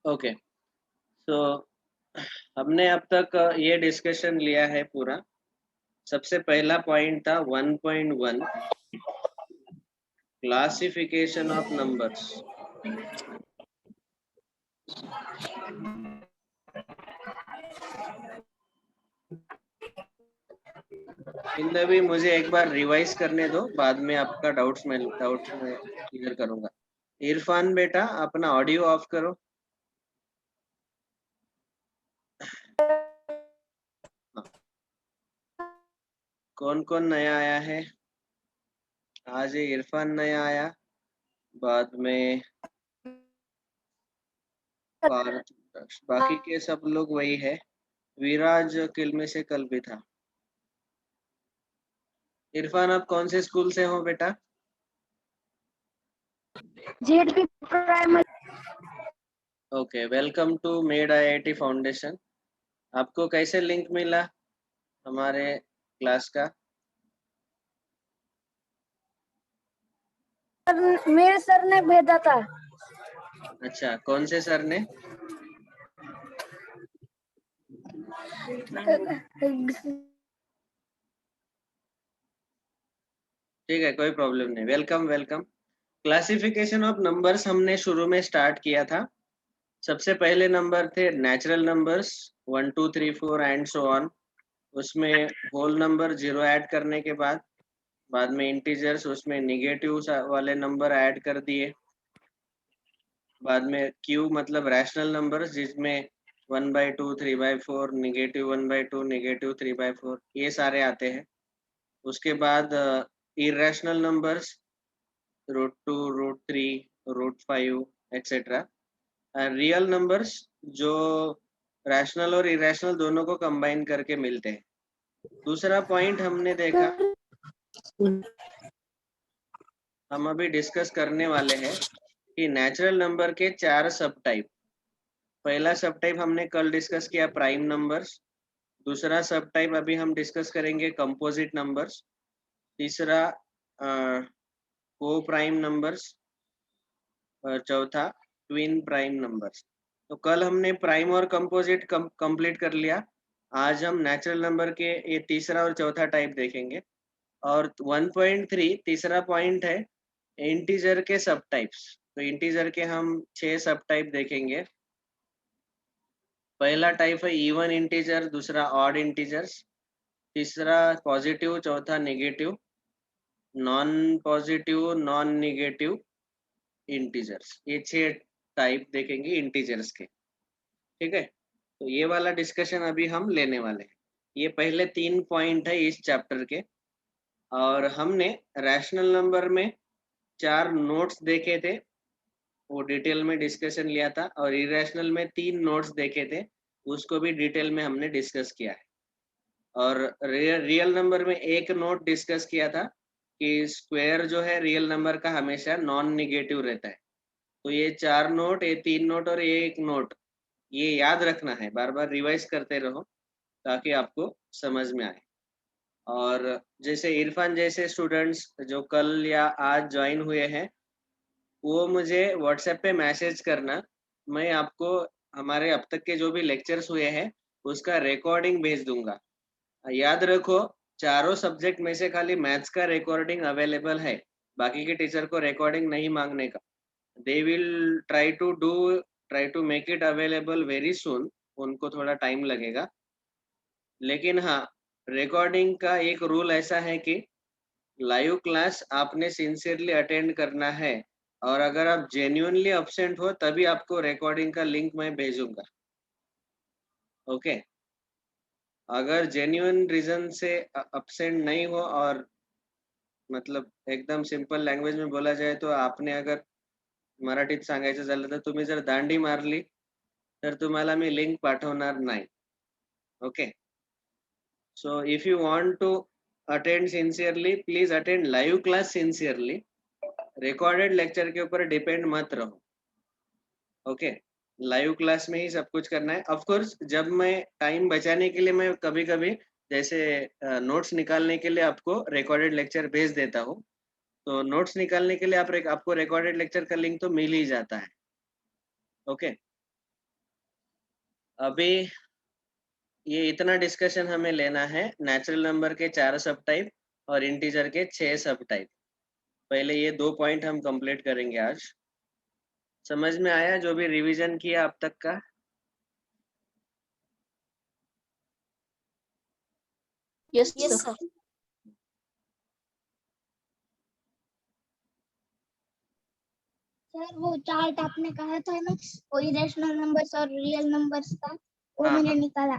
Okay, सो हमने अब तक ये डिस्कशन लिया है पूरा। सबसे पहला पॉइंट था 1.1 क्लासिफिकेशन ऑफ नंबर्स। इन भी मुझे एक बार रिवाइज करने दो, बाद में आपका डाउट्स में क्लियर करूंगा। इरफान बेटा अपना ऑडियो ऑफ करो। हाँ। कौन कौन नया आया है? आज ये इरफान नया आया, बाद में पार्थ, बाकी के सब लोग वही है। विराज किल में से कल भी था। इरफान आप कौन से स्कूल से हो बेटा? ZP primary. Okay, welcome to made IIT foundation. आपको कैसे लिंक मिला हमारे क्लास का? मेरे सर ने भेजा था। अच्छा, कौन से सर ने? ठीक है, कोई प्रॉब्लम नहीं। Welcome welcome. Classification of numbers हमने शुरू में स्टार्ट किया था। सबसे पहले नंबर थे natural numbers 1 2 3 4 and so on. उसमें होल नंबर 0 ऐड करने के बाद में इंटीजर्स, उसमें निगेटिव वाले नंबर ऐड कर दिए। बाद में क्यू मतलब रैशनल नंबर्स, जिसमें 1/2 3/4 -1/2 -3/4 ये सारे आते हैं। उसके बाद irrational numbers √2 √3 √5 etcetera. Real numbers जो रैशनल और इरेशनल दोनों को कंबाइन करके मिलते हैं। दूसरा पॉइंट हमने देखा, हम अभी डिस्कस करने वाले हैं कि नेचुरल नंबर के 4 सब टाइप। पहला सब टाइप हमने कल डिस्कस किया, प्राइम नंबर्स। दूसरा सब टाइप अभी हम डिस्कस करेंगे, कंपोजिट नंबर्स। तीसरा को प्राइम नंबर्स। और चौथा ट्विन प्राइम नंबर्स। तो कल हमने प्राइम और कंपोजिट कंप्लीट कर लिया। आज हम नेचुरल नंबर के ये तीसरा और चौथा टाइप देखेंगे। और 1.3 तीसरा पॉइंट है इंटीजर के सब टाइप्स। तो इंटीजर के हम 6 सब टाइप देखेंगे। पहला टाइप है इवन इंटीजर, दूसरा ऑड इंटीजर्स, तीसरा पॉजिटिव, चौथा negative, non positive, non negative integers. ये 6 टाइप देखेंगे इंटीजर्स के। ठीक है, तो ये वाला डिस्कशन अभी हम लेने वाले हैं। ये पहले 3 पॉइंट है इस चैप्टर के। और हमने रैशनल नंबर में 4 नोट्स देखे थे, वो डिटेल में डिस्कशन लिया था। और इरेशनल में 3 नोट्स देखे थे, उसको भी डिटेल में हमने डिस्कस किया है। और रियल नंबर में एक नोट डिस्कस किया था कि स्क्वायर जो है रियल नंबर का हमेशा नॉन निगेटिव रहता है। तो ये 4 नोट, ये 3 नोट और ये एक नोट, ये याद रखना है, बार बार रिवाइज करते रहो ताकि आपको समझ में आए। और जैसे इरफान जैसे स्टूडेंट्स जो कल या आज ज्वाइन हुए हैं, वो मुझे व्हाट्सएप पे मैसेज करना। मैं आपको हमारे अब तक के जो भी लेक्चर्स हुए हैं उसका रिकॉर्डिंग भेज दूंगा। याद रखो, चारों सब्जेक्ट में से खाली मैथ्स का रिकॉर्डिंग अवेलेबल है, बाकी के टीचर को रिकॉर्डिंग नहीं मांगने का। They will try to make it available very soon. उनको थोड़ा टाइम लगेगा, लेकिन हाँ, रिकॉर्डिंग का एक रूल ऐसा है कि लाइव क्लास आपने सिंसियरली अटेंड करना है। और अगर आप जेन्युइनली अब्सेंट हो तभी आपको रिकॉर्डिंग का लिंक मैं भेजूंगा। ओके, अगर जेन्युइन रीजन से अब्सेंट नहीं हो, और मतलब एकदम सिंपल लँग्वेज में बोला जाए तो आपने अगर मराठीत सांगायचं झालं तर तुम्ही जर दांडी मारली तर तुम्हाला मी लिंक पाठवणार नाही. Okay, so if you want to attend sincerely, please attend live class sincerely. Recorded lecture के ऊपर डिपेंड मत रहो। ओके, लाइव क्लास में ही सब कुछ करना है। ऑफ कोर्स जब मैं टाइम बचाने के लिए मैं कभी कभी जैसे नोट्स निकालने के लिए आपको रिकॉर्डेड लेक्चर भेज देता हूँ। तो नोट्स निकालने के लिए आपको रिकॉर्डेड लेक्चर का लिंक तो मिल ही जाता है। ओके, अभी ये इतना डिस्कशन हमें लेना है, नेचुरल नंबर के 4 सब टाइप और इंटीजर के 6 सब टाइप। पहले ये 2 पॉइंट हम कंप्लीट करेंगे आज। समझ में आया जो भी रिवीजन किया अब तक का? Yes sir. सर वो चार्ट आपने कहा था ना, वो इरेशनल नंबर्स और रियल नंबर्स का, वो हाँ, मैंने हाँ। निकाला।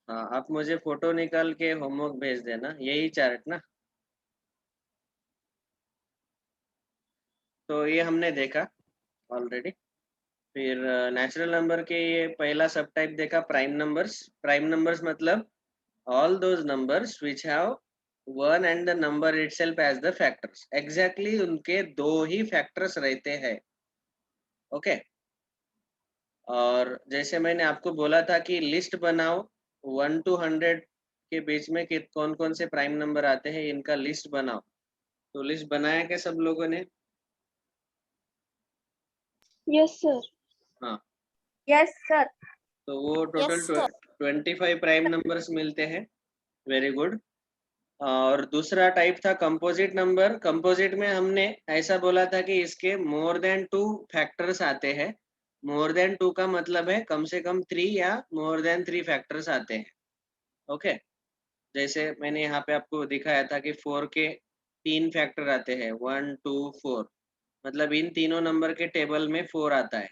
हाँ, आप मुझे फोटो निकाल के होमवर्क भेज देना, यही चार्ट ना। तो ये हमने देखा ऑलरेडी। फिर नेचुरल नंबर के ये पहला सब टाइप देखा, प्राइम नंबर्स। प्राइम नंबर्स मतलब all those numbers which have one and the number itself as the factors. Exactly उनके 2 ही factors रहते हैं। ओके। और जैसे मैंने आपको बोला था कि लिस्ट बनाओ 1 to 100 के बीच में कि कौन कौन से प्राइम नंबर आते हैं, इनका लिस्ट बनाओ। तो लिस्ट बनाया क्या सब लोगों ने? Yes sir. हाँ, यस सर। तो वो टोटल 25 प्राइम नंबर्स मिलते हैं। Very good. और दूसरा टाइप था कंपोजिट नंबर। कंपोजिट में हमने ऐसा बोला था कि इसके मोर देन 2 फैक्टर्स आते हैं। मोर देन 2 का मतलब है कम से कम 3 या मोर देन 3 फैक्टर्स आते हैं। ओके। जैसे मैंने यहाँ पे आपको दिखाया था कि 4 के 3 फैक्टर आते हैं, 1 2 4। मतलब इन तीनों नंबर के टेबल में 4 आता है।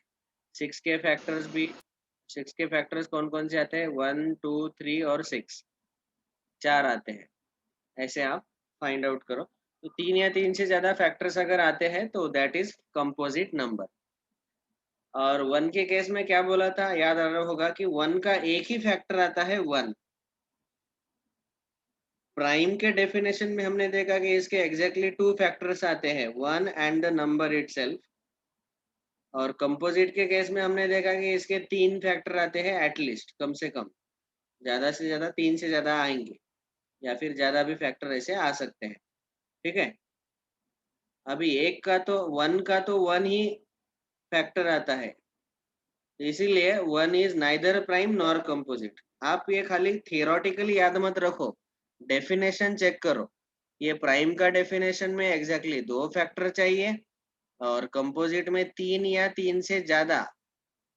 6 के फैक्टर्स भी, 6 के फैक्टर्स कौन कौन से आते हैं? 1 2 3 और 6, 4 आते हैं। ऐसे आप फाइंड आउट करो। तो 3 या 3 से ज्यादा फैक्टर्स अगर आते हैं तो दैट इज कंपोजिट नंबर। और 1 के केस में क्या बोला था, याद आ रहा होगा कि 1 का एक ही फैक्टर आता है 1। प्राइम के डेफिनेशन में हमने देखा कि इसके एग्जैक्टली 2 फैक्टर्स आते हैं, 1 एंड द नंबर इटसेल्फ। और कंपोजिट के केस में हमने देखा कि इसके 3 फैक्टर आते हैं एटलीस्ट, कम से कम। ज्यादा से ज्यादा 3 से ज्यादा आएंगे, या फिर ज्यादा भी फैक्टर ऐसे आ सकते हैं। ठीक है। अभी एक का तो 1 का तो 1 ही फैक्टर आता है, इसीलिए 1 is neither prime nor composite. आप ये खाली थियोरेटिकली याद मत रखो, डेफिनेशन चेक करो। ये प्राइम का डेफिनेशन में एग्जैक्टली 2 फैक्टर चाहिए और कंपोजिट में 3 या 3 से ज्यादा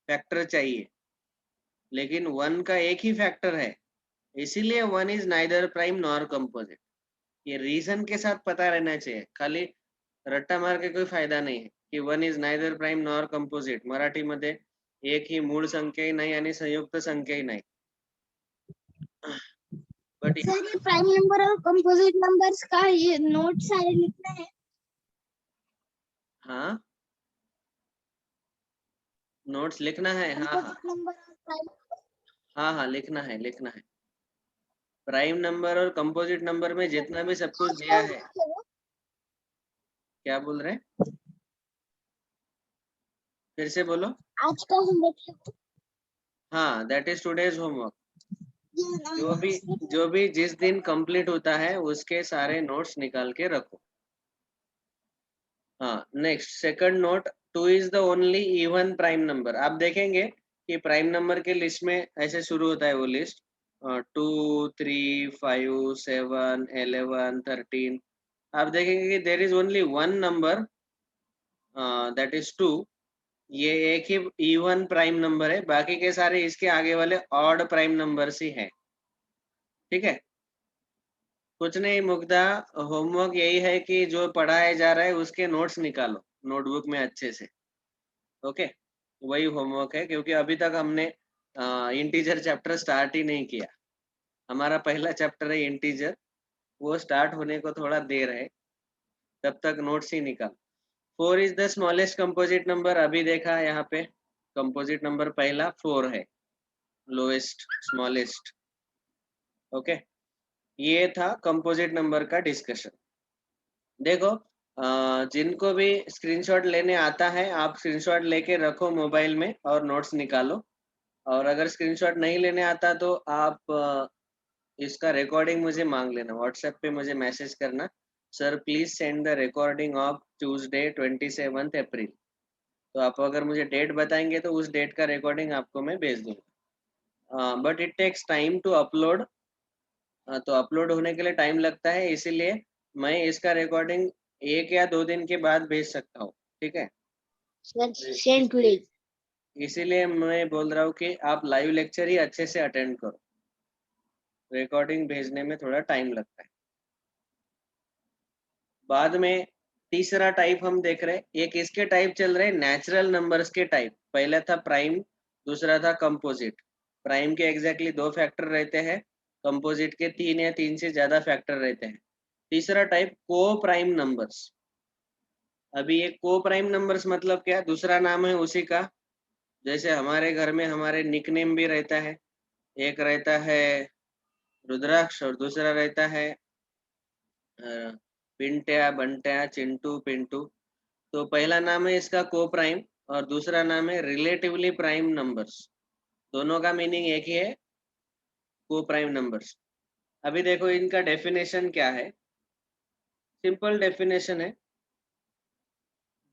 फैक्टर चाहिए, लेकिन 1 का एक ही फैक्टर है, इसीलिए 1 is neither prime nor composite. ये रीजन के साथ पता रहना चाहिए, खाली रट्टा मार के कोई फायदा नहीं है की 1 is neither prime nor composite. Marathi मध्ये एक ही मूळ संख्याही नाही आणि संयुक्त संख्याही नाही। बट सर ये प्राइम नंबर और कंपोजिट नंबर्स का ये नोट सारे लिखना है। हाँ, नोट्स लिखना है। हाँ हाँ कंपोजिट नंबर और प्राइम। हाँ हाँ, लिखना है, लिखना है। प्राइम नंबर और कंपोजिट नंबर में जितना भी सब कुछ दिया है। क्या बोल रहे हैं? फिर से बोलो। आज का होमवर्क हाँ, दैट इज टुडेज होमवर्क। जो भी जिस दिन कंप्लीट होता है उसके सारे नोट्स निकाल के रखो। हाँ, next second note, 2 is the only even prime number. आप देखेंगे कि प्राइम नंबर के लिस्ट में ऐसे शुरू होता है वो लिस्ट, 2 3 5 7 11 13। आप देखेंगे कि there is only one number, that is 2। ये एक ही इवन प्राइम नंबर है, बाकी के सारे इसके आगे वाले ऑड प्राइम नंबर्स ही हैं। ठीक है। कुछ नहीं मुग्धा, होमवर्क यही है कि जो पढ़ाया जा रहा है उसके नोट्स निकालो नोटबुक में अच्छे से। ओके, वही होमवर्क है, क्योंकि अभी तक हमने इंटीजर चैप्टर स्टार्ट ही नहीं किया। हमारा पहला चैप्टर है इंटीजर, वो स्टार्ट होने को थोड़ा देर है, तब तक नोट्स ही निकाल। 4 is the smallest composite number. अभी देखा यहाँ पे कंपोजिट नंबर पहला 4 है, लोएस्ट स्मॉलेस्ट। ओके, ये था कंपोजिट नंबर का डिस्कशन। देखो, जिनको भी स्क्रीनशॉट लेने आता है आप स्क्रीनशॉट लेके रखो मोबाइल में और नोट्स निकालो। और अगर स्क्रीनशॉट नहीं लेने आता तो आप इसका रिकॉर्डिंग मुझे मांग लेना, व्हाट्सएप पे मुझे मैसेज करना, sir please send the recording of Tuesday 27 अप्रैल। तो आप अगर मुझे डेट बताएंगे तो उस डेट का रिकॉर्डिंग आपको मैं भेज दूंगा, but it takes time to upload. तो अपलोड होने के लिए टाइम लगता है, इसीलिए मैं इसका रिकॉर्डिंग 1 या 2 दिन के बाद भेज सकता हूँ, ठीक है। Send today. इसीलिए मैं बोल रहा हूँ कि आप लाइव लेक्चर ही अच्छे से अटेंड करो, रिकॉर्डिंग भेजने में थोड़ा टाइम लगता है। बाद में तीसरा टाइप हम देख रहे हैं, एक इसके टाइप चल रहे नेचुरल नंबर्स के टाइप। पहला था प्राइम, दूसरा था कंपोजिट। प्राइम के एग्जैक्टली 2 फैक्टर रहते हैं, कंपोजिट के 3 या 3 से ज्यादा फैक्टर रहते हैं। तीसरा टाइप को प्राइम नंबर्स। अभी ये को प्राइम नंबर्स मतलब क्या, दूसरा नाम है उसी का। जैसे हमारे घर में हमारे निकनेम भी रहता है, एक रहता है रुद्राक्ष और दूसरा रहता है पिंट्या, बंट्या, चिंटू, पिंटू। तो पहला नाम है इसका को प्राइम और दूसरा नाम है रिलेटिवली प्राइम नंबर्स। दोनों का मीनिंग एक ही है, को प्राइम नंबर्स। अभी देखो इनका डेफिनेशन क्या है, सिंपल डेफिनेशन है।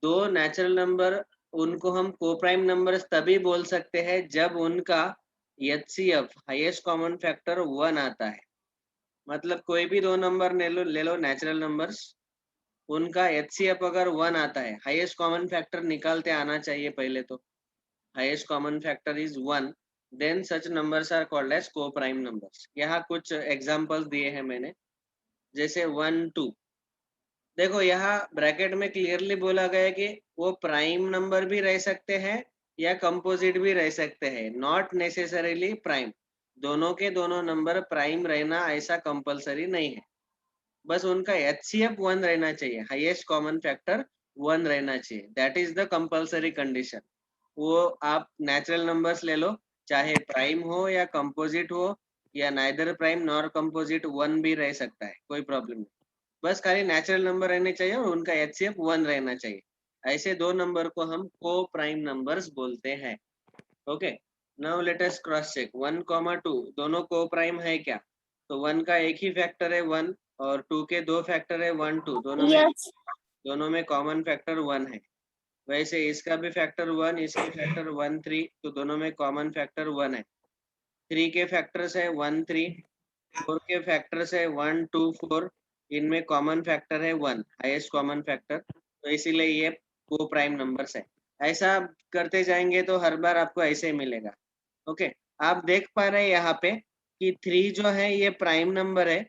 दो नेचुरल नंबर, उनको हम को प्राइम नंबर्स तभी बोल सकते हैं जब उनका HCF हाईएस्ट कॉमन फैक्टर 1 आता है। मतलब कोई भी दो नंबर ले लो नेचुरल नंबर्स, उनका HCF अगर 1 आता है, हाईएस्ट कॉमन फैक्टर निकालते आना चाहिए पहले तो। Highest common factor is 1, then such numbers are called as coprime numbers. यहाँ कुछ एग्जांपल्स दिए हैं मैंने, जैसे 1 2। देखो यहाँ ब्रैकेट में क्लियरली बोला गया है कि वो प्राइम नंबर भी रह सकते हैं या कंपोजिट भी रह सकते हैं, नॉट नेसेसरीली प्राइम। दोनों के दोनों नंबर प्राइम रहना ऐसा कंपलसरी नहीं है, बस उनका HCF 1 रहना चाहिए, हाईएस्ट कॉमन फैक्टर 1 रहना चाहिए, that is the compulsory condition. वो आप नेचुरल नंबर्स ले लो, चाहे प्राइम हो या कंपोजिट हो या नाइदर प्राइम नॉर कंपोजिट, 1 भी रह सकता है, कोई प्रॉब्लम नहीं। बस खाली नेचुरल नंबर रहने चाहिए और उनका HCF 1 रहना चाहिए। ऐसे दो नंबर को हम को प्राइम नंबर्स बोलते हैं। Okay, now let us cross check 1, 2 दोनों को प्राइम है क्या? तो 1 का एक ही फैक्टर है 1 और 2 के दो फैक्टर है 1 2, दोनों में कॉमन फैक्टर 1 है। वैसे इसका भी फैक्टर 1, इसके फैक्टर 1 3, तो दोनों में कॉमन फैक्टर 1 है। 3 के फैक्टर्स है 1 3, 4 के फैक्टर्स है 1 2 4, इनमें कॉमन फैक्टर है 1, हाईएस्ट कॉमन फैक्टर, तो इसीलिए ये को प्राइम नंबर्स है। ऐसा करते जाएंगे तो हर बार आपको ऐसे ही मिलेगा। ओके, आप देख पा रहे हैं यहाँ पे कि 3 जो है ये प्राइम नंबर है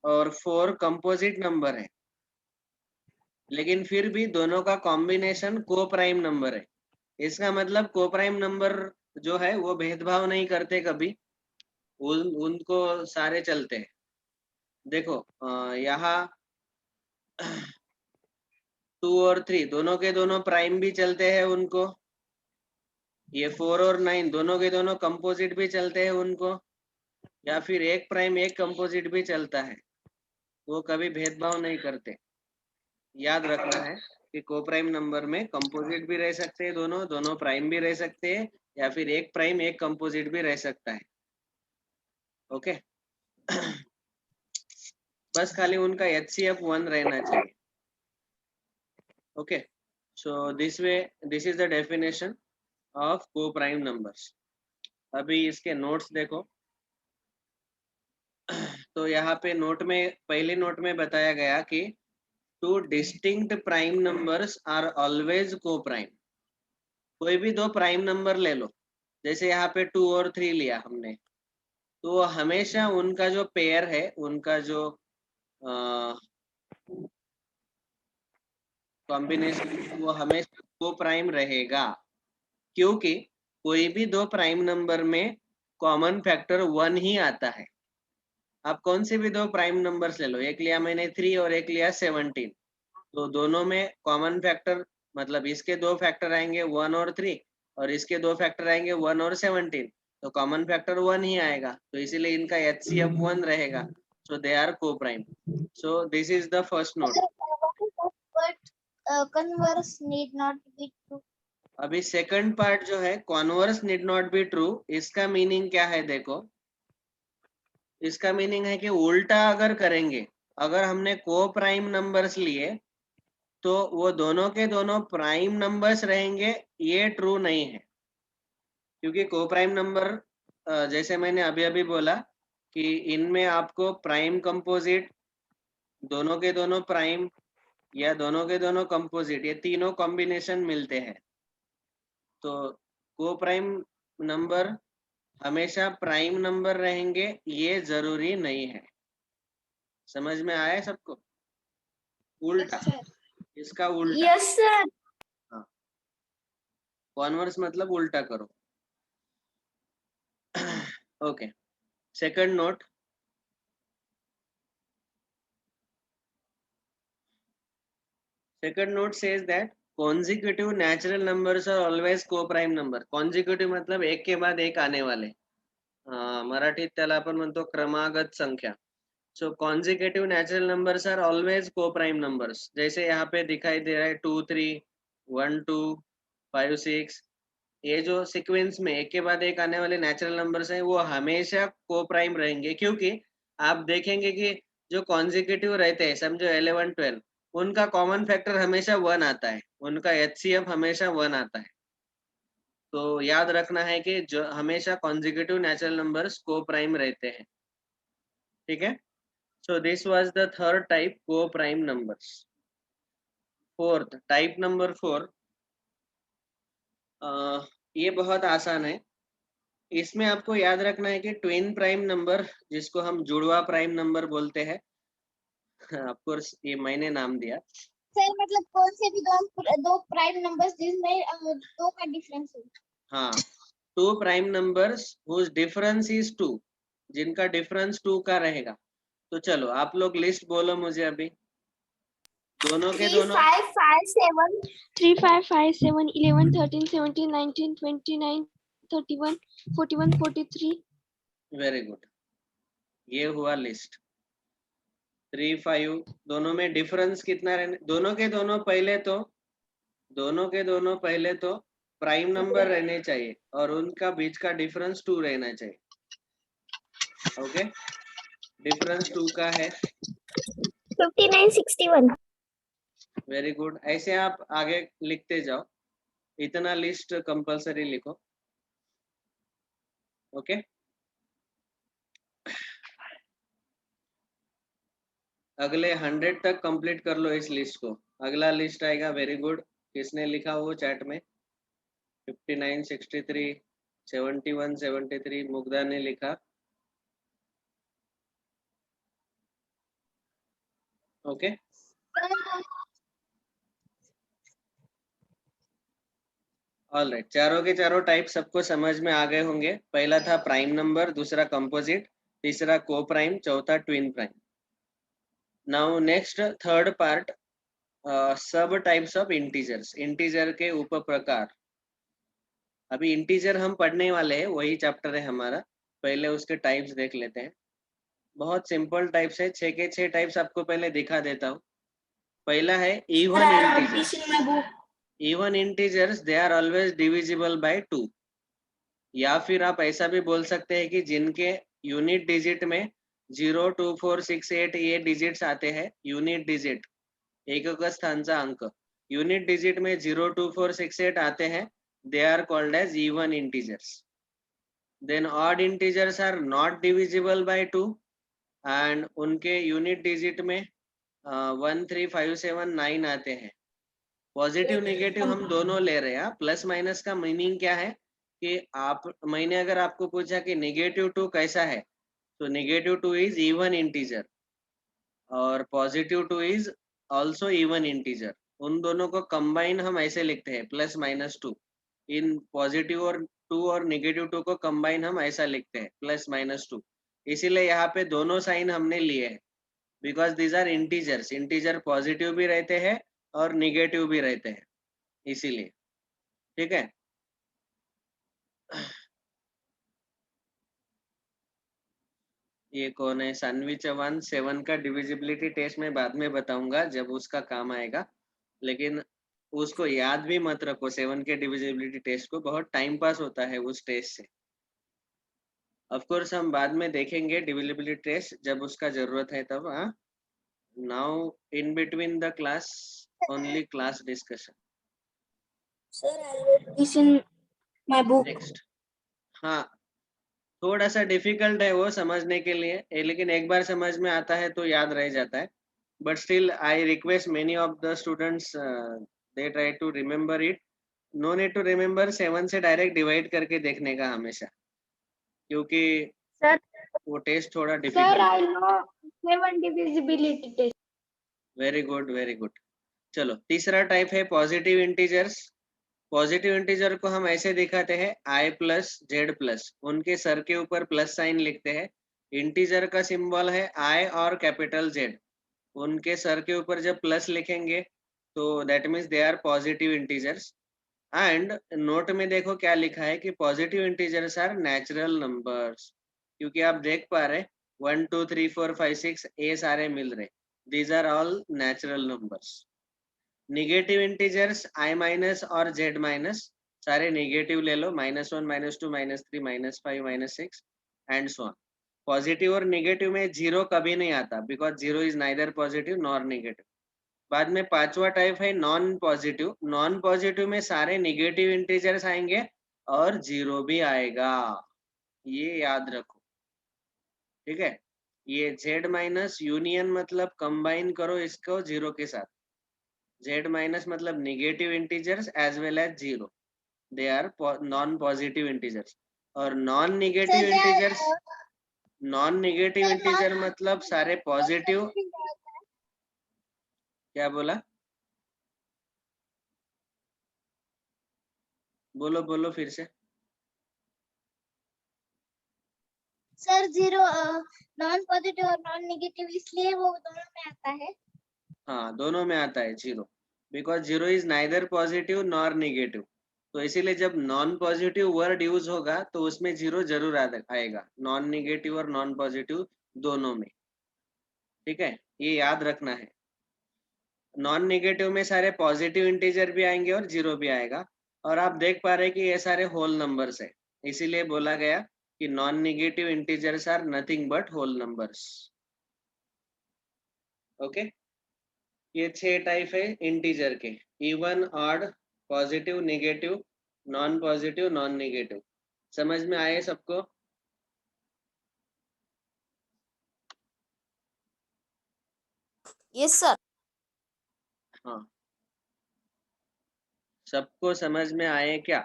और 4 कंपोजिट नंबर है, लेकिन फिर भी दोनों का कॉम्बिनेशन को प्राइम नंबर है। इसका मतलब को प्राइम नंबर जो है वो भेदभाव नहीं करते कभी, उनको सारे चलते हैं। देखो यहाँ 2 और 3 दोनों के दोनों प्राइम भी चलते हैं उनको, ये 4 और 9 दोनों के दोनों कंपोजिट भी चलते हैं उनको, या फिर एक प्राइम एक कंपोजिट भी चलता है, वो कभी भेदभाव नहीं करते। याद रखना है कि को प्राइम नंबर में कंपोजिट भी रह सकते हैं, दोनों दोनों प्राइम भी रह सकते हैं, या फिर एक प्राइम एक कंपोजिट भी रह सकता है। ओके बस खाली उनका HCF 1 रहना चाहिए। Okay, so this is the definition of को प्राइम नंबर्स। अभी इसके नोट्स देखो तो यहाँ पे नोट में, पहले नोट में बताया गया कि 2 distinct prime numbers are always coprime. कोई भी दो प्राइम नंबर ले लो, जैसे यहाँ पे 2 और 3 लिया हमने, तो हमेशा उनका जो पेयर है, उनका जो कॉम्बिनेशन, वो हमेशा को प्राइम रहेगा, क्योंकि कोई भी दो प्राइम नंबर में कॉमन फैक्टर 1 ही आता है। आप कौन से भी दो प्राइम नंबर्स ले लो, एक लिया मैंने 3 और एक लिया 17, तो दोनों में कॉमन फैक्टर, मतलब इसके दो फैक्टर आएंगे 1 और 3 और इसके दो फैक्टर आएंगे 1 और 17, तो कॉमन फैक्टर 1 ही आएगा, तो इसीलिए इनका HCF 1 रहेगा, सो दे आर को prime. So this is the first note. But converse need not be true. अभी सेकंड पार्ट जो है converse need not be true, इसका मीनिंग क्या है देखो। इसका मीनिंग है कि उल्टा अगर करेंगे, अगर हमने को प्राइम नंबर्स लिए तो वो दोनों के दोनों प्राइम नंबर्स रहेंगे, ये ट्रू नहीं है, क्योंकि को प्राइम नंबर जैसे मैंने अभी अभी बोला कि इनमें आपको प्राइम कंपोजिट, दोनों के दोनों प्राइम या दोनों के दोनों कंपोजिट, ये तीनों कॉम्बिनेशन मिलते हैं। तो को प्राइम नंबर हमेशा प्राइम नंबर रहेंगे ये जरूरी नहीं है। समझ में आया सबको? उल्टा, इसका उल्टा। Yes sir. हाँ, कॉन्वर्स मतलब उल्टा करो। Okay, second note, second note says that consecutive natural numbers are always co-prime number. consecutive मतलब एक के बाद एक आने वाले, मराठीत त्याला आपण म्हणतो क्रमागत संख्या. सो consecutive natural numbers are always co-prime numbers. जैसे यहाँ पे दिखाई दे रहा है 2 3 1 2 5 6, ये जो सीक्वेंस में एक के बाद एक आने वाले नेचुरल नंबर्स हैं वो हमेशा को प्राइम रहेंगे, क्योंकि आप देखेंगे कि जो कॉन्जिक्यूटिव रहते हैं, समझो 11 12, उनका कॉमन फैक्टर हमेशा 1 आता है, उनका एचसीएफ हमेशा 1 आता है। तो याद रखना है कि जो हमेशा consecutive natural numbers coprime रहते हैं, ठीक है। So this was the third type, coprime numbers. Fourth type number 4, ये बहुत आसान है। इसमें आपको याद रखना है कि ट्विन प्राइम नंबर, जिसको हम जुड़वा प्राइम नंबर बोलते हैं, ऑफ कोर्स ये मैंने नाम दिया। सर मतलब कौन से भी दो प्राइम नंबर्स जिसमें दो का डिफरेंस हो। हाँ, two prime numbers whose difference is 2, जिनका डिफरेंस 2 का रहेगा। तो चलो आप लोग लिस्ट बोलो मुझे अभी, दोनों के दोनों 5 5 7 3 5 5 7 11 13 17 19 29 31 41 43. वेरी गुड, ये हुआ लिस्ट। 3 5, दोनों में डिफरेंस कितना रहने, दोनों के दोनों पहले तो प्राइम नंबर रहने चाहिए और उनका बीच का डिफरेंस 2 रहना चाहिए। ओके, डिफरेंस 2 का है। 59 61। वेरी गुड, ऐसे आप आगे लिखते जाओ, इतना लिस्ट कंपलसरी लिखो। ओके, अगले 100 तक कंप्लीट कर लो इस लिस्ट को। अगला लिस्ट आएगा, वेरी गुड, किसने लिखा वो चैट में? 59 63 71 73, मुग्धा ने लिखा। ओके, ऑल राइट, चारों के चारों टाइप सबको समझ में आ गए होंगे। पहला था प्राइम नंबर, दूसरा कंपोजिट, तीसरा को प्राइम, चौथा twin prime. Now next third part, सब टाइप्स ऑफ इंटीजर्स, इंटीजर के उप प्रकार। अभी इंटीजर हम पढ़ने वाले हैं, वही चैप्टर है हमारा। पहले उसके टाइप्स देख लेते हैं। बहुत सिंपल टाइप्स है, 6 के 6 टाइप्स आपको पहले दिखा देता हूँ। पहला है even integers. Even integers, they are always divisible by 2। या फिर आप ऐसा भी बोल सकते हैं कि जिनके यूनिट डिजिट में 0 2 4 6 8 ये डिजिट्स आते हैं, यूनिट डिजिट एकक स्थानचा अंक, यूनिट डिजिट में 0 2 4 6 8 आते हैं, they are called as even integers. Then odd integers are not divisible by 2 and उनके यूनिट डिजिट में 1 3 5 7 9 आते हैं। पॉजिटिव नेगेटिव हम दोनों ले रहे हैं। प्लस माइनस का मीनिंग क्या है कि मैंने अगर आपको पूछा कि नेगेटिव 2 कैसा है, तो नेगेटिव 2 इज इवन इंटीजर और positive 2 is also even integer. उन दोनों को कंबाइन हम ऐसे लिखते हैं, प्लस माइनस 2। इन पॉजिटिव और 2 और नेगेटिव 2 को कंबाइन हम ऐसा लिखते हैं, प्लस माइनस 2। इसीलिए यहाँ पे दोनों साइन हमने लिए हैं, because these are integers. Integer positive भी रहते हैं और निगेटिव भी रहते हैं, इसीलिए। ठीक है, ये कौन है? सानवी चौहान। 7 का डिविजिबिलिटी टेस्ट में बाद में बताऊंगा जब उसका काम आएगा, लेकिन उसको याद भी मत रखो। 7 के डिविजिबिलिटी टेस्ट को बहुत टाइम पास होता है उस टेस्ट से। ऑफ कोर्स हम बाद में देखेंगे डिविजिबिलिटी टेस्ट जब उसका जरूरत है तब। हाँ, now in between the class only class discussion. Sir, I wrote this in my book. Next. हाँ, थोड़ा सा डिफिकल्ट है वो समझने के लिए, लेकिन एक बार समझ में आता है तो याद रह जाता है. But still I request many of the students they try to remember it. No need to remember, 7 से डायरेक्ट डिवाइड करके देखने का हमेशा, क्योंकि Sir, वो टेस्ट थोड़ा sir, difficult. I know 7 divisibility test. Very good, very good. चलो, तीसरा टाइप है पॉजिटिव इंटीजर्स. पॉजिटिव इंटीजर को हम ऐसे दिखाते हैं i प्लस जेड प्लस, उनके सर के ऊपर प्लस साइन लिखते हैं. इंटीजर का सिंबल है i और कैपिटल जेड, उनके सर के ऊपर जब प्लस लिखेंगे तो that means they are positive integers. And note में देखो क्या लिखा है कि positive integers are natural numbers, क्योंकि आप देख पा रहे 1 2 3 4 5 6 ये सारे मिल रहे, these are all natural numbers. Negative integers i minus और z माइनस, सारे निगेटिव ले लो, -1 -2 -3 -5 -6 एंड सो ऑन. पॉजिटिव और निगेटिव में जीरो कभी नहीं आता, because zero is neither positive nor negative. बाद में पांचवा टाइप है नॉन पॉजिटिव. नॉन पॉजिटिव में सारे निगेटिव इंटीजर्स आएंगे और जीरो भी आएगा, ये याद रखो. ठीक है, ये z माइनस यूनियन मतलब कंबाइन करो इसको जीरो के साथ. z माइनस मतलब negative integers as well as zero, they are non positive integers. और non negative integers, non negative integer मतलब सारे पॉजिटिव. क्या बोला? बोलो बोलो फिर से. सर जीरो नॉन पॉजिटिव और नॉन नेगेटिव इसलिए वो दोनों में आता है. हाँ, दोनों में आता है zero, because zero is neither positive nor negative. तो इसीलिए जब नॉन पॉजिटिव वर्ड यूज होगा तो उसमें जीरो जरूर आएगा, नॉन निगेटिव और नॉन पॉजिटिव दोनों में. ठीक है, ये याद रखना है. नॉन निगेटिव में सारे पॉजिटिव इंटीजर भी आएंगे और जीरो भी आएगा. और आप देख पा रहे हैं कि ये सारे होल नंबर्स है, इसीलिए बोला गया कि non negative integers are nothing but whole numbers. Okay, ये 6 टाइप है इंटीजर के, even, odd, positive, negative, non positive, non negative. समझ में आए सबको? Yes, sir. हाँ, सबको समझ में आए क्या?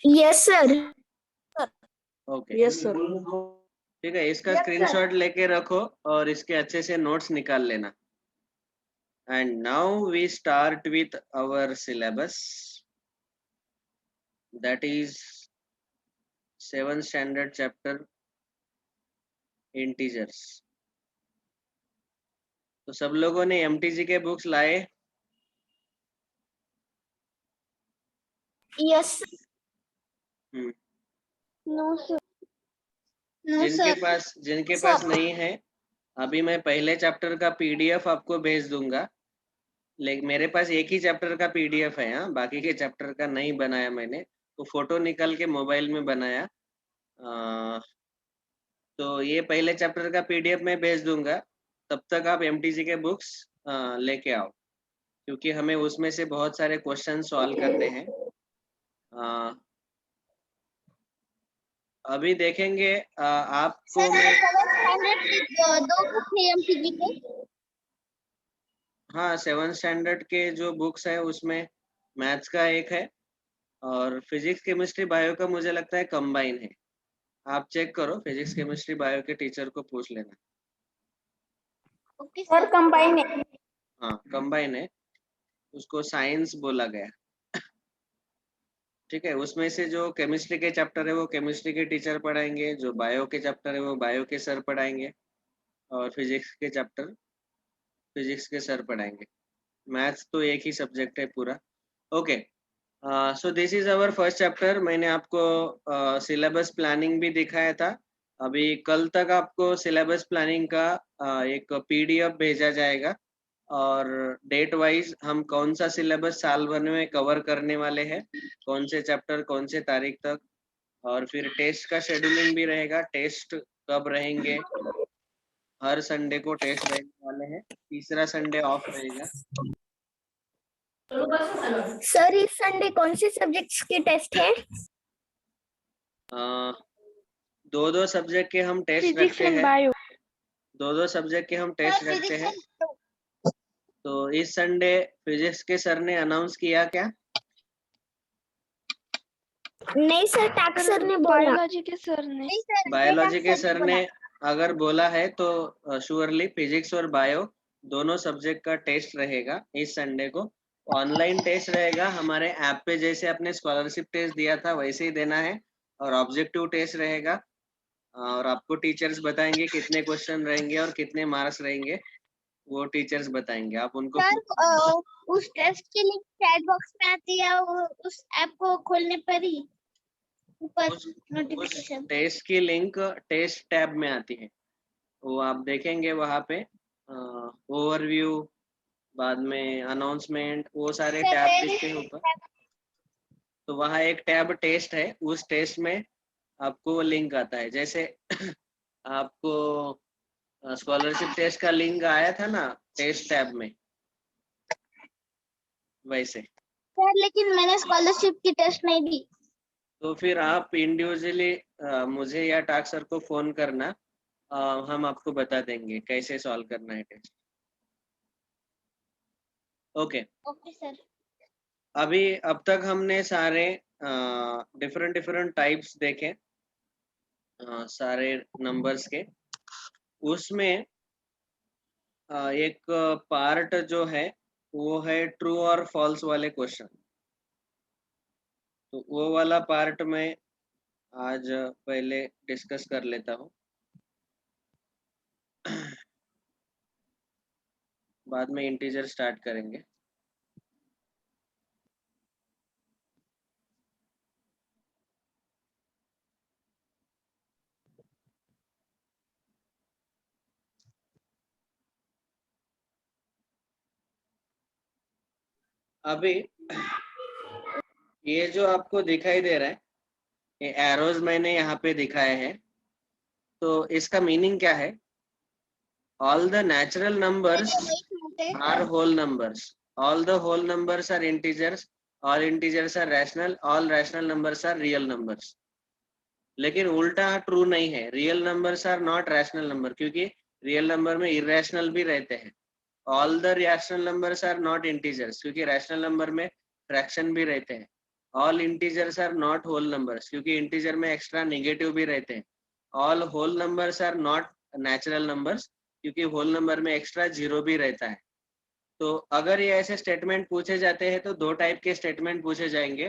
Yes, sir. Okay, Yes, sir. ठीक है, इसका Yes, sir. स्क्रीनशॉट लेके रखो और इसके अच्छे से नोट्स निकाल लेना. And now we start with our syllabus, that is 7th standard chapter integers. तो सब लोगों ने MTG के बुक्स लाए? Yes, sir. No, sir. No sir. जिनके Sir. पास नहीं है, अभी मैं पहले चैप्टर का PDF आपको भेज दूंगा. लेकिन मेरे पास एक ही चैप्टर का PDF है, हाँ, बाकी के चैप्टर का नहीं बनाया मैंने, तो फोटो निकाल के मोबाइल में बनाया. तो ये पहले चैप्टर का PDF मैं भेज दूंगा, तब तक आप MTG के बुक्स लेके आओ, क्योंकि हमें उसमें से बहुत सारे क्वेश्चन सॉल्व करने हैं. अभी देखेंगे आपको सर मैं. 7th स्टैंडर्ड के दो बुक है एमपीजी के. हाँ, 7th स्टैंडर्ड के जो बुक्स है उसमें मैथ्स का एक है और फिजिक्स केमिस्ट्री बायो का मुझे लगता है कंबाइन है. आप चेक करो, फिजिक्स केमिस्ट्री बायो के टीचर को पूछ लेना. Okay Sir, sir. combine it. हाँ, कंबाइन है, उसको साइंस बोला गया. ठीक है, उसमें से जो केमिस्ट्री के चैप्टर है वो केमिस्ट्री के टीचर पढ़ाएंगे, जो बायो के चैप्टर है वो बायो के सर पढ़ाएंगे, और फिजिक्स के चैप्टर फिजिक्स के सर पढ़ाएंगे. मैथ्स तो एक ही सब्जेक्ट है पूरा. Okay, so this is our first chapter. मैंने आपको सिलेबस प्लानिंग भी दिखाया था. अभी कल तक आपको सिलेबस प्लानिंग का एक PDF भेजा जाएगा, और डेट वाइज हम कौन सा सिलेबस साल भर में कवर करने वाले हैं, कौन से चैप्टर कौन से तारीख तक, और फिर टेस्ट का शेड्यूलिंग भी रहेगा, टेस्ट कब रहेंगे, हर संडे को टेस्ट रहने वाले हैं, तीसरा संडे ऑफ रहेगा। सर इस संडे कौन से सब्जेक्ट्स के टेस्ट है? दो दो सब्जेक्ट के हम टेस्ट फिजिक्स रखते एंड हैं, बायो। दो दो सब्जेक्ट के हम टेस्ट सर रखते फिजिक्स हैं। तो इस संडे फिजिक्स के सर ने अनाउंस किया क्या? नहीं सर, टैक्स सर ने बोला। बायोलॉजी के सर ने। नहीं सर, बायोलॉजी के सर सर बोला। ने अगर बोला है तो श्योरली फिजिक्स और बायो दोनों सब्जेक्ट का टेस्ट रहेगा इस संडे को। ऑनलाइन टेस्ट रहेगा हमारे ऐप पे, जैसे अपने स्कॉलरशिप टेस्ट दिया था वैसे ही देना है, और ऑब्जेक्टिव टेस्ट रहेगा। और आपको टीचर्स बताएंगे कितने क्वेश्चन रहेंगे और कितने मार्क्स रहेंगे, वो टीचर्स बताएंगे, आप उनको सर उस टेस्ट के लिंक चैट बॉक्स में आती है, उस ऐप को खोलने पर ही ऊपर उस नोटिफिकेशन। टेस्ट की लिंक टेस्ट टैब में आती है, वो आप देखेंगे वहाँ पे ओवरव्यू, बाद में अनाउंसमेंट, वो सारे टैब दिखते हैं ऊपर। तो वहाँ एक टैब टेस्ट है, उस टेस्ट में आपको वो लिंक आता है। जैसे आपको स्कॉलरशिप टेस्ट का लिंक आया था ना टेस्ट टैब में, वैसे। सर लेकिन मैंने स्कॉलरशिप की टेस्ट नहीं दी। तो फिर आप इंडिविजुअली मुझे या टाक सर को फोन करना, हम आपको बता देंगे कैसे सॉल्व करना है टेस्ट। ओके। Okay sir. अभी अब तक हमने सारे डिफरेंट डिफरेंट टाइप्स देखे, सारे नंबर्स के। उसमें एक पार्ट जो है वो है ट्रू और फॉल्स वाले क्वेश्चन। तो वो वाला पार्ट में आज पहले डिस्कस कर लेता हूँ, बाद में इंटीजर स्टार्ट करेंगे। अभी ये जो आपको दिखाई दे रहा है, ये एरोज मैंने यहाँ पे दिखाए हैं, तो इसका मीनिंग क्या है? All the natural numbers are whole numbers, all the whole numbers are integers, all integers are rational, all rational numbers are real numbers। लेकिन उल्टा ट्रू नहीं है, real numbers are not rational number, क्योंकि real number में irrational भी रहते हैं। All the rational numbers are not integers, क्योंकि रैशनल नंबर में फ्रैक्शन भी रहते हैं। All integers are not whole numbers, क्योंकि इंटीजर में एक्स्ट्रा नेगेटिव भी रहते हैं। All whole numbers are not natural numbers, क्योंकि होल नंबर में एक्स्ट्रा जीरो भी रहता है। तो अगर ये ऐसे स्टेटमेंट पूछे जाते हैं तो दो टाइप के स्टेटमेंट पूछे जाएंगे।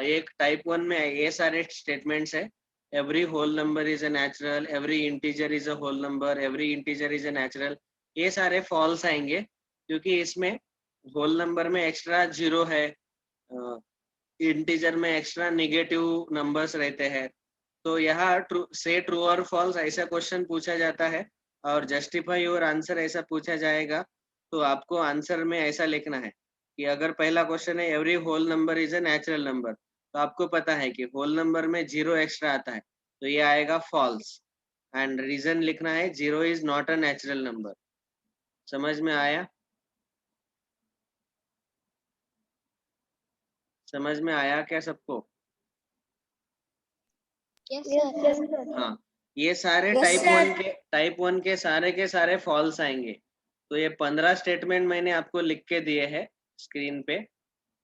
एक टाइप 1 में ये सारे स्टेटमेंट्स है, every whole number is a natural, every integer is a whole number, every integer is a natural. ये सारे फॉल्स आएंगे, क्योंकि इसमें होल नंबर में एक्स्ट्रा जीरो है, इंटीजर में एक्स्ट्रा नेगेटिव नंबर्स रहते हैं। तो यहाँ ट्रू और फॉल्स ऐसा क्वेश्चन पूछा जाता है, और जस्टिफाई योर आंसर ऐसा पूछा जाएगा। तो आपको आंसर में ऐसा लिखना है कि अगर पहला क्वेश्चन है every whole number is a natural number, तो आपको पता है कि होल नंबर में जीरो एक्स्ट्रा आता है, तो ये आएगा फॉल्स। एंड रीजन लिखना है zero is not a natural number. समझ में आया? समझ में आया क्या सबको? Yes sir. हाँ, ये सारे Yes, टाइप वन के सारे फॉल्स आएंगे। तो ये 15 स्टेटमेंट मैंने आपको लिख के दिए हैं स्क्रीन पे,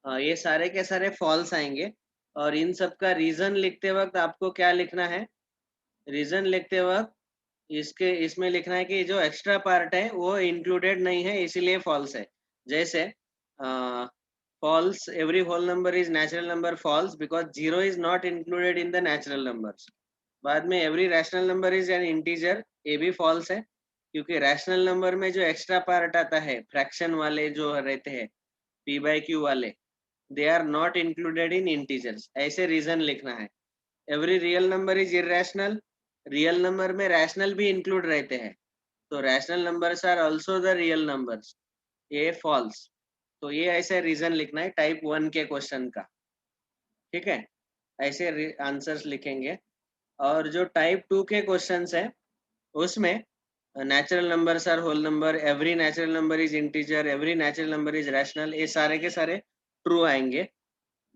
ये सारे के सारे फॉल्स आएंगे। और इन सब का रीजन लिखते वक्त आपको क्या लिखना है? रीजन लिखते वक्त इसमें लिखना है कि जो एक्स्ट्रा पार्ट है वो इंक्लूडेड नहीं है, इसीलिए फॉल्स है। जैसे false, every whole number is natural number, false because zero is not included in the natural numbers. बाद में every rational number is an integer, ये भी फॉल्स है, क्योंकि रैशनल नंबर में जो एक्स्ट्रा पार्ट आता है, फ्रैक्शन वाले जो रहते हैं p/q वाले, they are not included in integers. ऐसे रीजन लिखना है। Every real number is irrational, real number में रैशनल भी इंक्लूड रहते हैं, तो rational numbers are also the real numbers, ये फॉल्स। तो ये ऐसे रीजन लिखना है टाइप 1 के क्वेश्चन का, ठीक है? ऐसे आंसर्स लिखेंगे। और जो टाइप 2 के क्वेश्चंस है उसमें natural numbers are whole number, every natural number is integer, every natural number is rational, ये सारे के सारे true आएंगे.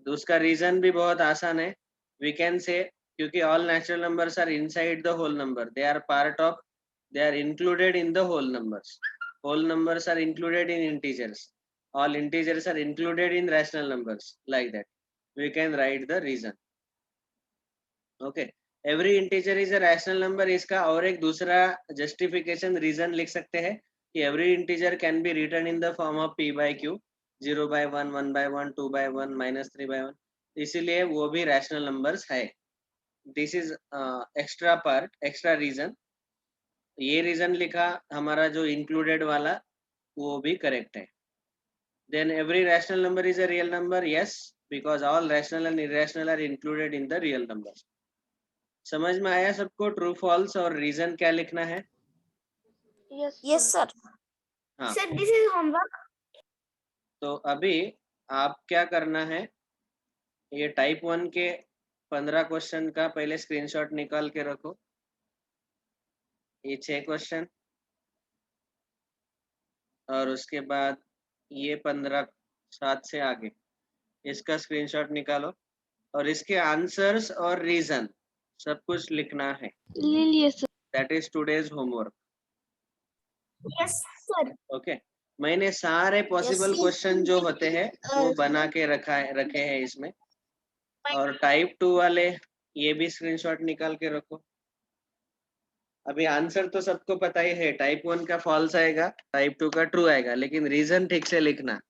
तो उसका रीजन भी बहुत आसान है. We can say क्योंकि all natural numbers are inside the whole number, they are part of, they are included in the whole numbers. Whole numbers are included in integers. All integers are included in rational numbers. Like that, we can write the reason. Okay. Every integer is a rational number. इसका और एक दूसरा justification reason लिख सकते हैं कि every integer can be written in the form of p by q, 0/1, 1/1, 2/1, -3/1. इसीलिए वो भी रैशनल नंबर्स है. This is extra part, extra reason. ये रीजन लिखा हमारा जो इंक्लूडेड वाला वो भी करेक्ट है. Then every rational number is a real number. Yes, because all rational and irrational are included in the real numbers. समझ में आया सबको? ट्रू फॉल्स और रीजन क्या लिखना है? Yes, sir. हाँ. Sir, this is homework. तो अभी आप क्या करना है, ये टाइप 1 के 15 क्वेश्चन का पहले स्क्रीनशॉट निकाल के रखो. ये 6 क्वेश्चन और उसके बाद ये 15 7 से आगे इसका स्क्रीनशॉट निकालो और इसके आंसर्स और रीजन सब कुछ लिखना है. ले लिए sir. That is today's homework. Yes, sir. Okay. मैंने सारे पॉसिबल Yes. क्वेश्चन जो होते हैं वो बना के रखे हैं इसमें. और टाइप 2 वाले ये भी स्क्रीनशॉट निकाल के रखो. अभी आंसर तो सबको पता ही है. टाइप 1 का फॉल्स आएगा, टाइप 2 का ट्रू आएगा, लेकिन रीजन ठीक से लिखना.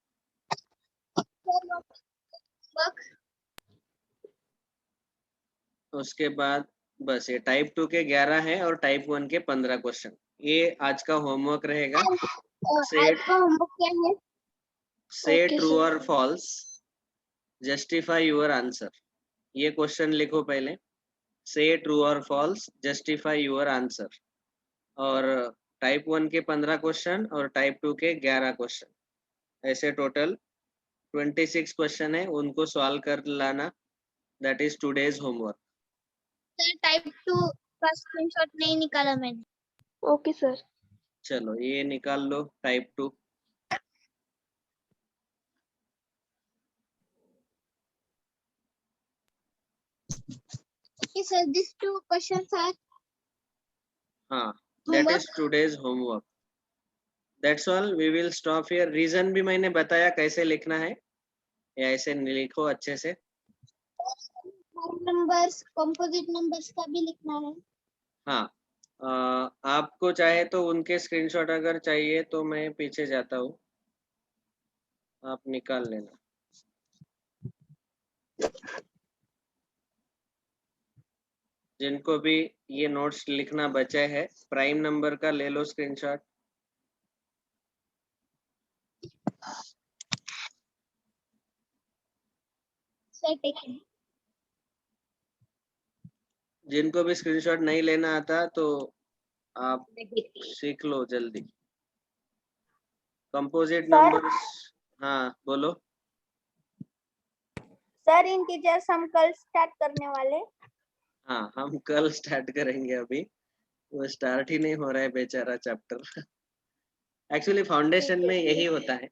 उसके बाद बस ये टाइप 2 के 11 है और टाइप 1 के 15 क्वेश्चन. ये आज का होमवर्क रहेगा. आज का होमवर्क क्या है? से Okay, ट्रू sir. और फॉल्स, जस्टिफाई योर आंसर. ये क्वेश्चन लिखो पहले. से ट्रू और फॉल्स, जस्टिफाई योर आंसर. और टाइप 1 के 15 क्वेश्चन और टाइप 2 के 11 क्वेश्चन, ऐसे टोटल 26 क्वेश्चन है. उनको सॉल्व कर लाना. That is today's homework. Sir type 2 का स्क्रीनशॉट नहीं निकाला मैंने. Okay sir. चलो ये निकाल लो type 2. Okay, sir, these 2 questions are हाँ, that homework. is today's homework. That's all. We will stop here. Reason भी मैंने बताया कैसे लिखना है, या ऐसे लिखो अच्छे से. नंबर्स, कंपोजिट नंबर्स का भी लिखना है. हाँ. आपको चाहे तो उनके स्क्रीनशॉट अगर चाहिए तो मैं पीछे जाता हूँ, आप निकाल लेना. जिनको भी ये नोट्स लिखना बचे है, प्राइम नंबर का ले लो स्क्रीनशॉट. Sir taking. जिनको भी स्क्रीनशॉट नहीं लेना आता तो आप सीख लो जल्दी. Composite Sir. नंबर्स. हाँ बोलो. सर इंटीजर्स हम कल स्टार्ट करने वाले. हाँ, हम कल स्टार्ट करेंगे. अभी वो स्टार्ट ही नहीं हो रहा है बेचारा चैप्टर. एक्चुअली फाउंडेशन में यही होता है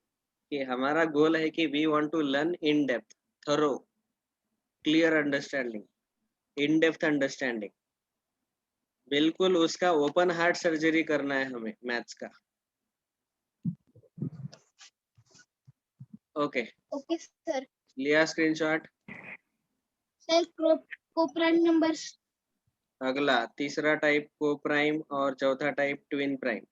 कि हमारा गोल है कि we want to learn in depth, thorough, clear understanding, in depth understanding. बिल्कुल उसका ओपन हार्ट सर्जरी करना है हमें मैथ्स का. ओके. Okay sir. लिया स्क्रीनशॉट. सर को प्राइम नंबर्स. अगला तीसरा टाइप को प्राइम और चौथा टाइप ट्विन प्राइम.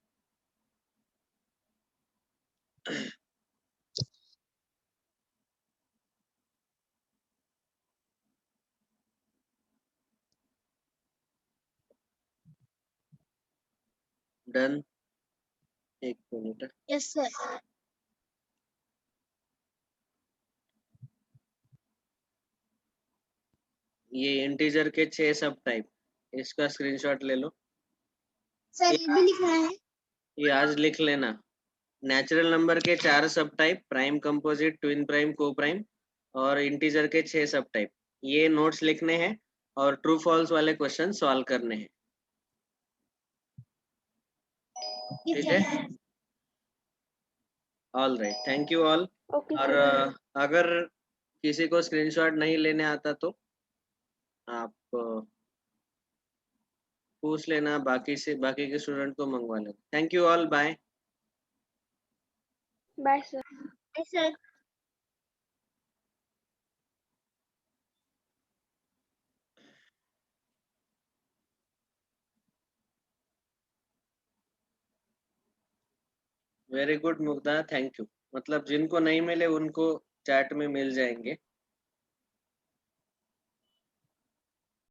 डन. एक मिनट. Yes sir. ये इंटीजर के 6 सब टाइप, इसका स्क्रीनशॉट ले लो. सर ये भी लिखना है. ये आज लिख लेना. नेचुरल नंबर के 4 सब type, prime, composite, twin prime, को प्राइम, और इंटीजर के 6 सब टाइप. ये नोट्स लिखने हैं और ट्रू फॉल्स वाले क्वेश्चन सॉल्व करने हैं. ठीक है, all right, thank you all. Okay और सर। अगर किसी को स्क्रीनशॉट नहीं लेने आता तो आप पूछ लेना, बाकी के स्टूडेंट को मंगवा लेना। Thank you all, bye. Bye sir. Sir very good Mugdha, thank you. मतलब जिनको नहीं मिले उनको चैट में मिल जाएंगे।